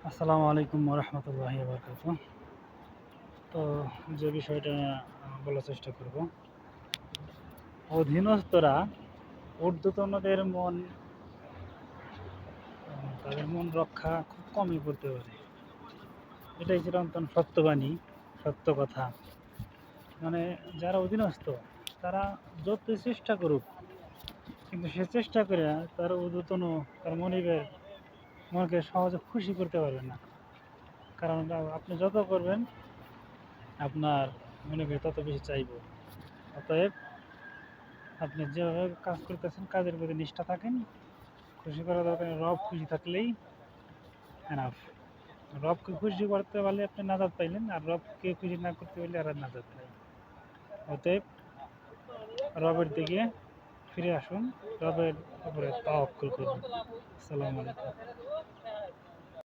আসসালামু আলাইকুম রহমতুল্লাহি বারকাতুহ। তো যে বিষয়টা বলার চেষ্টা করব, অধীনস্থরা ঊর্ধ্বতনদের তাদের মন রক্ষা খুব কমই করতে পারে। এটাই চিরন্তন সত্যবাণী, সত্য কথা। মানে যারা অধীনস্থ তারা যতই চেষ্টা করুক, কিন্তু সে চেষ্টা করে তার ঊর্ধ্বতন তার মনকে সহজে খুশি করতে পারবে না। কারণ আপনি যত করবেন আপনার মনিবের তত বেশি চাইব। অতএব আপনি যেভাবে কাজ করতেছেন কাজের প্রতি নিষ্ঠা থাকেন, খুশি করা দরকার নেই, রব খুশি থাকলেই এনাফ। রবকে খুশি করতে পারলে আপনি নাজাত পাইলেন, আর রবকে খুশি না করতে পারলে আর নাজাত নাই। অতএব রবের দিকে ফিরে আসুন, রবের উপরে তাওয়াক্কুল করুন। আসসালামু আলাইকুম।